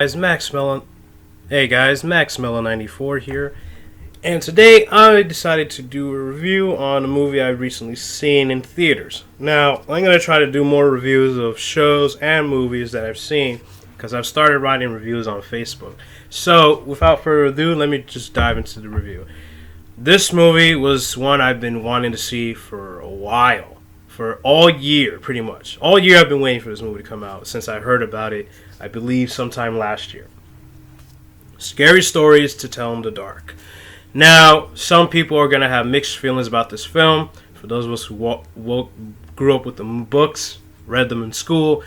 Guys, Max Melon. Hey guys, Max Melon 94 here, and today I decided to do a review on a movie I've recently seen in theaters. Now, I'm gonna try to do more reviews of shows and movies that I've seen because I've started writing reviews on Facebook. So, without further ado, let me just dive into the review. This movie was one I've been wanting to see for a while. For all year, pretty much. All year I've been waiting for this movie to come out since I heard about it, I believe, sometime last year. Scary Stories to Tell in the Dark. Now, some people are going to have mixed feelings about this film. For those of us who grew up with the books, read them in school,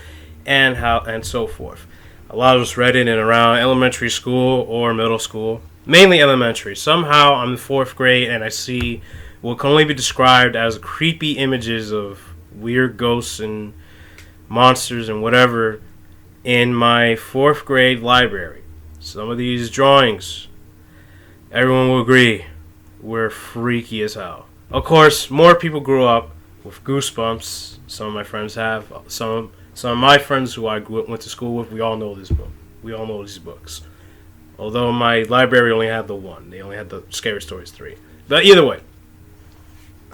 and so forth. A lot of us read it in around elementary school or middle school. Mainly elementary. Somehow I'm in 4th grade and I see what can only be described as creepy images of weird ghosts and monsters and whatever in my 4th grade library. Some of these drawings, everyone will agree, were freaky as hell. Of course, more people grew up with Goosebumps. Some of my friends have. Some of my friends who I went to school with, we all know this book. We all know these books. Although my library only had the one. They only had the Scary Stories 3. But either way,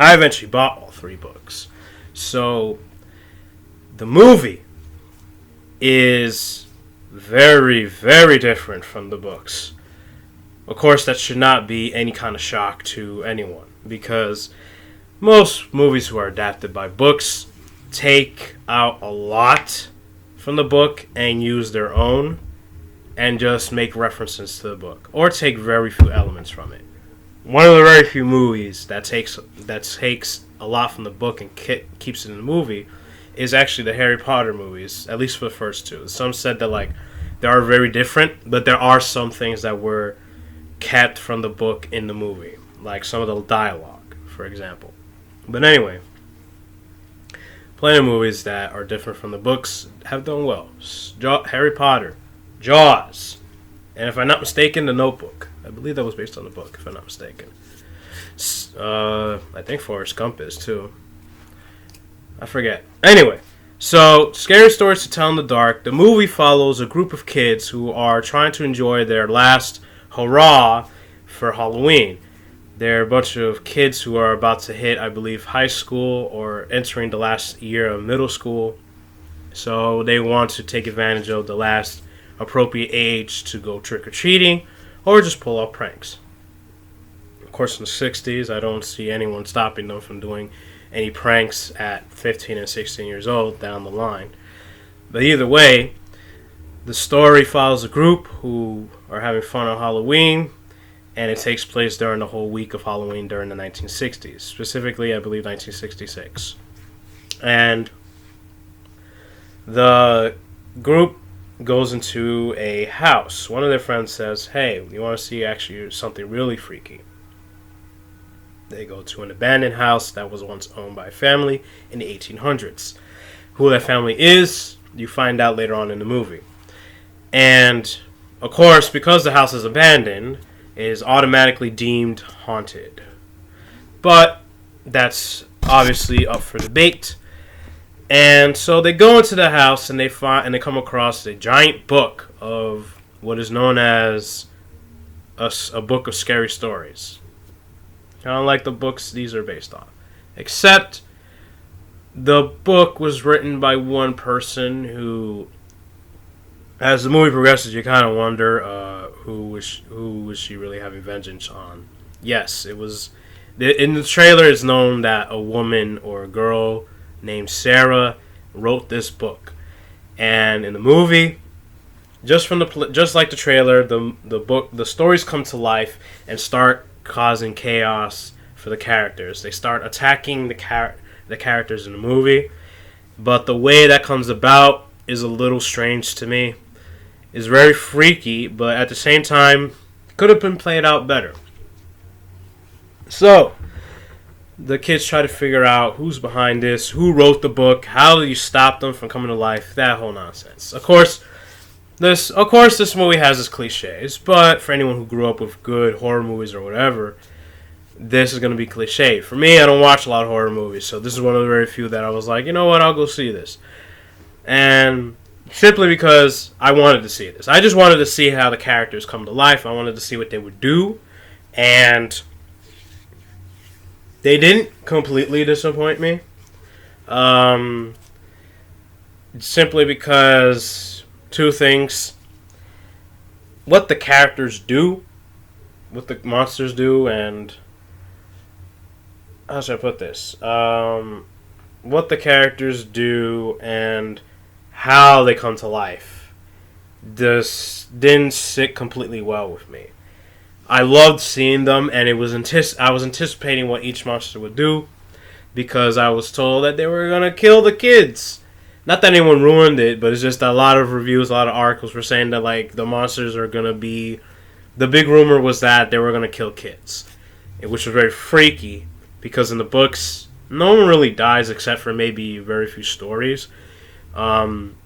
I eventually bought all 3 books. So, the movie is very, very different from the books. Of course, that should not be any kind of shock to anyone, because most movies who are adapted by books take out a lot from the book and use their own and just make references to the book, or take very few elements from it. One of the very few movies that takes a lot from the book and keeps it in the movie is actually the Harry Potter movies, at least for the first 2. Some said that they are very different, but there are some things that were kept from the book in the movie, like some of the dialogue, for example. But anyway, plenty of movies that are different from the books have done well. Harry Potter, Jaws, and if I'm not mistaken, The Notebook. I believe that was based on the book, if I'm not mistaken. I think Forrest Gump is, too. I forget. Anyway, so Scary Stories to Tell in the Dark. The movie follows a group of kids who are trying to enjoy their last hurrah for Halloween. They're a bunch of kids who are about to hit, I believe, high school or entering the last year of middle school. So they want to take advantage of the last appropriate age to go trick-or-treating or just pull off pranks. Of course, in the 60s, I don't see anyone stopping them from doing any pranks at 15 and 16 years old down the line. But either way, the story follows a group who are having fun on Halloween, and it takes place during the whole week of Halloween during the 1960s. Specifically, I believe 1966. And the group goes into a house. One of their friends says, "Hey, you want to see actually something really freaky?" They go to an abandoned house that was once owned by a family in the 1800s. Who that family is, you find out later on in the movie. And, of course, because the house is abandoned, it is automatically deemed haunted. But that's obviously up for debate. And so they go into the house and they come across a giant book of what is known as a book of scary stories. Kind of like the books these are based on. Except the book was written by one person who, as the movie progresses, you kind of wonder who was she really having vengeance on. Yes, it was. In the trailer, it's known that a woman or a girl named Sarah wrote this book, and in the movie, just like the trailer, the stories come to life and start causing chaos for the characters. They start attacking the characters in the movie, but the way that comes about is a little strange to me. It's very freaky, but at the same time, could have been played out better. So, the kids try to figure out who's behind this, who wrote the book, how do you stop them from coming to life, that whole nonsense. Of course, this movie has its cliches, but for anyone who grew up with good horror movies or whatever, this is going to be cliche. For me, I don't watch a lot of horror movies, so this is one of the very few that I was like, you know what, I'll go see this. And simply because I wanted to see this. I just wanted to see how the characters come to life. I wanted to see what they would do, and they didn't completely disappoint me. Um, Simply because two things: what the characters do, what the monsters do, and how should I put this? What the characters do and how they come to life just didn't sit completely well with me. I loved seeing them, and I was anticipating what each monster would do because I was told that they were gonna kill the kids. Not that anyone ruined it, but it's just a lot of reviews, a lot of articles were saying that like the monsters are gonna be. The big rumor was that they were gonna kill kids, which was very freaky because in the books no one really dies except for maybe very few stories. Um,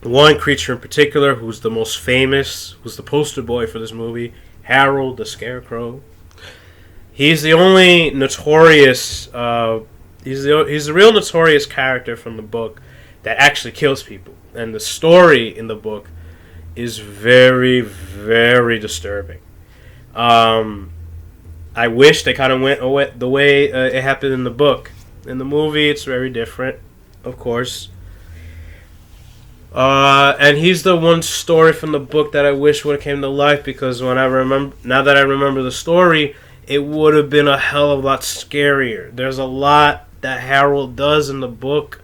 One creature in particular, who's the most famous, who's the poster boy for this movie, Harold the Scarecrow. He's the only notorious. He's the real notorious character from the book that actually kills people, and the story in the book is very, very disturbing. I wish they kind of went away the way it happened in the book. In the movie, it's very different, of course. And he's the one story from the book that I wish would have came to life because now that I remember the story, it would have been a hell of a lot scarier. There's a lot that Harold does in the book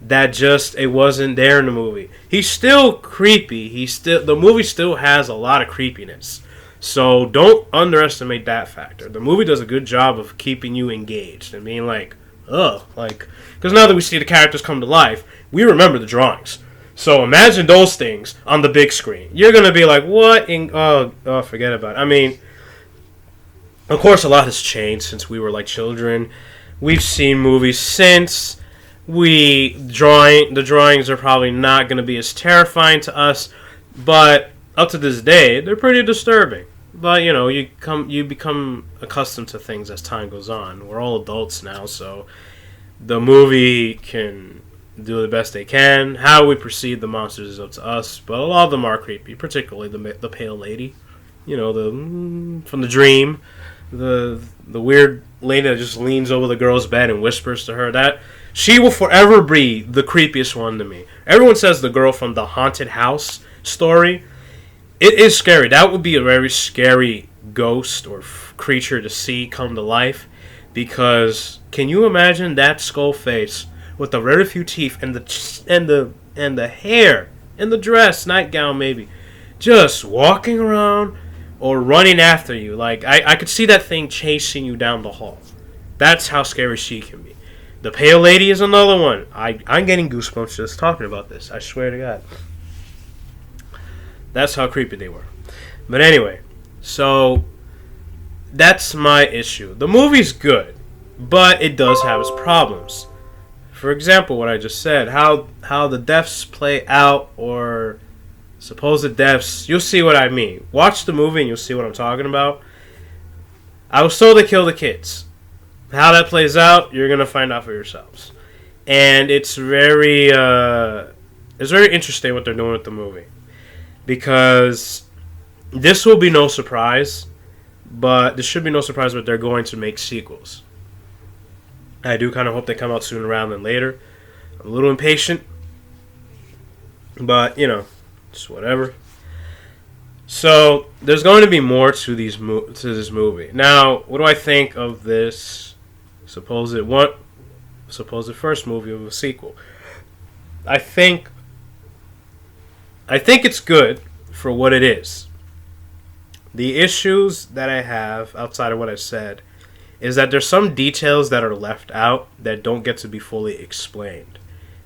that just it wasn't there in the movie. He's still creepy. The movie still has a lot of creepiness. So don't underestimate that factor. The movie does a good job of keeping you engaged and being like, ugh, like because now that we see the characters come to life, we remember the drawings. So imagine those things on the big screen. You're gonna be like, what? Forget about it. I mean, of course, a lot has changed since we were like children. We've seen movies since. The drawings are probably not going to be as terrifying to us, but up to this day, they're pretty disturbing. But you become accustomed to things as time goes on. We're all adults now, so the movie can do the best they can. How we perceive the monsters is up to us, but a lot of them are creepy, particularly the pale lady. From the dream, the weird lady that just leans over the girl's bed and whispers to her. That she will forever be the creepiest one to me. Everyone says the girl from the haunted house story. It is scary. That would be a very scary ghost or creature to see come to life, because can you imagine that skull face with the very few teeth and the hair and the dress, nightgown maybe, just walking around or running after you? Like I could see that thing chasing you down the hall. That's how scary she can be. The pale lady is another one. I'm getting goosebumps just talking about this. I swear to God. That's how creepy they were. But anyway, so that's my issue. The movie's good, but it does have its problems. For example, what I just said, how the deaths play out, or supposed deaths, you'll see what I mean. Watch the movie and you'll see what I'm talking about. I was told to kill the kids. How that plays out, you're going to find out for yourselves. And it's very interesting what they're doing with the movie. Because this will be no surprise, but this should be no surprise, but they're going to make sequels. I do kind of hope they come out sooner rather than later. I'm a little impatient, but just whatever. So there's going to be more to this movie. Now, what do I think of this supposed first movie of a sequel? I think it's good for what it is. The issues that I have outside of what I said is that there's some details that are left out that don't get to be fully explained.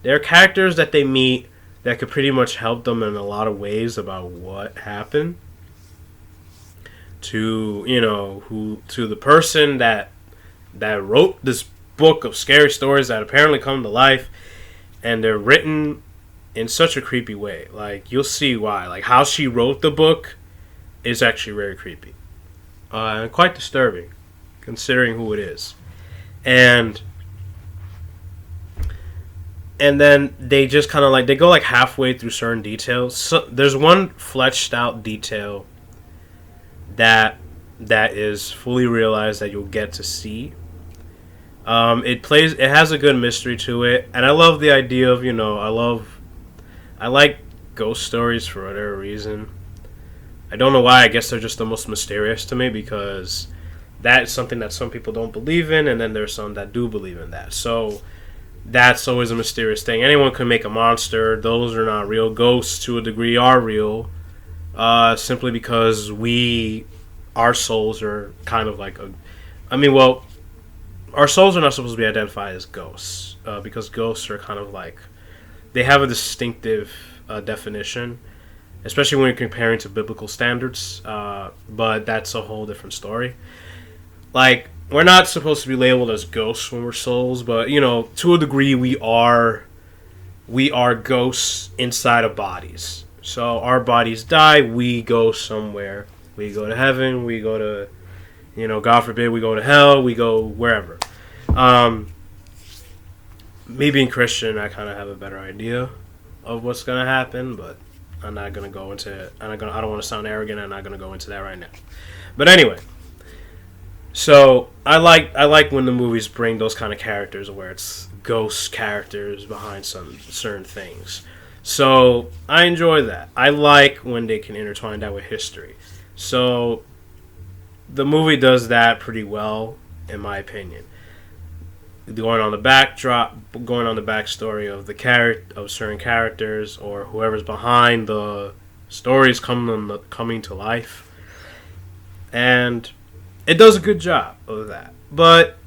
There are characters that they meet that could pretty much help them in a lot of ways about what happened to the person that wrote this book of scary stories that apparently come to life, and they're written in such a creepy way. Like, you'll see why. Like, how she wrote the book is actually very creepy. And quite disturbing, considering who it is. And and then they just kind of like they go like halfway through certain details. So there's one fleshed out detail that is fully realized that you'll get to see. It has a good mystery to it, and I love the idea of I like ghost stories for whatever reason. I don't know why. I guess they're just the most mysterious to me because that is something that some people don't believe in, and then there's some that do believe in that. So that's always a mysterious thing. Anyone can make a monster. Those are not real. Ghosts, to a degree, are real, simply because our souls are kind of like our souls are not supposed to be identified as ghosts, because ghosts are kind of like they have a distinctive definition, especially when you're comparing to biblical standards. But that's a whole different story. Like, we're not supposed to be labeled as ghosts when we're souls, but to a degree, we are ghosts inside of bodies. So our bodies die, we go somewhere. We go to heaven. We go to, God forbid, we go to hell. We go wherever. Me being Christian, I kind of have a better idea of what's gonna happen, but I'm not gonna go into it. I don't want to sound arrogant. I'm not gonna go into that right now. But anyway, so I like when the movies bring those kind of characters where it's ghost characters behind some certain things. So I enjoy that. I like when they can intertwine that with history. So the movie does that pretty well, in my opinion. Going on the backstory of of certain characters or whoever's behind the stories coming to life, and it does a good job of that. But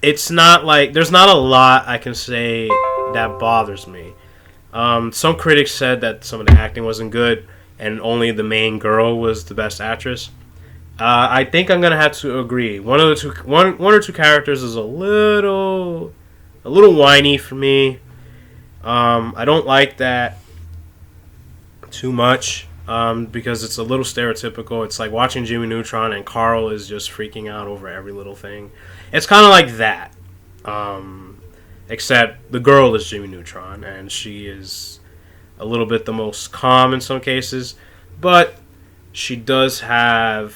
it's not like there's not a lot I can say that bothers me. Some critics said that some of the acting wasn't good and only the main girl was the best actress. I think I'm gonna have to agree. One or two characters is a little whiny for me. I don't like that too much because it's a little stereotypical. It's like watching Jimmy Neutron and Carl is just freaking out over every little thing. It's kind of like that, except the girl is Jimmy Neutron and she is a little bit the most calm in some cases, but she does have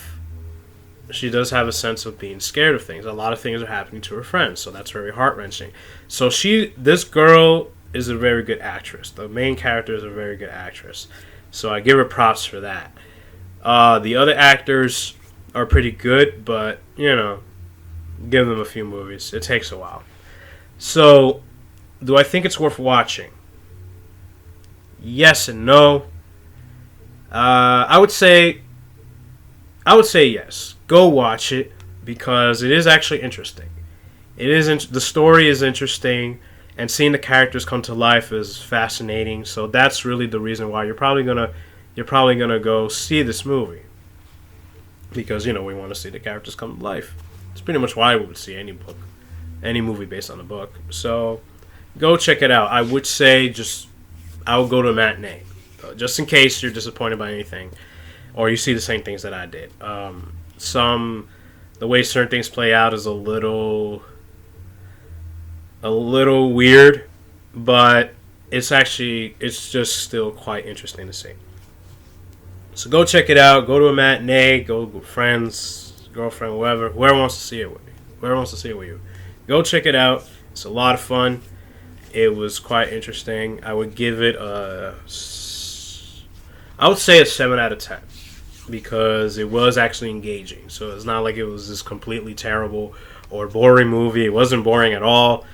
a sense of being scared of things. A lot of things are happening to her friends, so that's very heart-wrenching. So this girl is a very good actress. The main character is a very good actress. So I give her props for that. The other actors are pretty good, but, give them a few movies. It takes a while. So, do I think it's worth watching? Yes and no. I would say yes. Go watch it because it is actually interesting. The story is interesting, and seeing the characters come to life is fascinating. So that's really the reason why you're probably gonna go see this movie, because we want to see the characters come to life. It's pretty much why we would see any movie based on a book. So go check it out. I would say I would go to a matinee, just in case you're disappointed by anything, or you see the same things that I did. The way certain things play out is a little weird, but it's just still quite interesting to see. So go check it out. Go to a matinee. Go with friends, girlfriend, whoever wants to see it with me. Whoever wants to see it with you. Go check it out. It's a lot of fun. It was quite interesting. I would give it I would say a 7 out of 10. Because it was actually engaging. So it's not like it was this completely terrible or boring movie. It wasn't boring at all.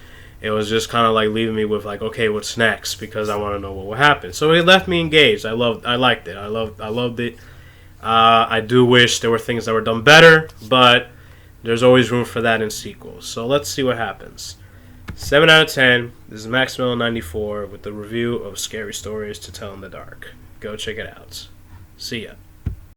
It was just kind of like leaving me with like, okay, what's next? Because I want to know what will happen. So it left me engaged. I liked it. I loved it. I do wish there were things that were done better, but there's always room for that in sequels. So let's see what happens. 7 out of 10. This is Maximilian94 with the review of Scary Stories to Tell in the Dark. Go check it out. See ya.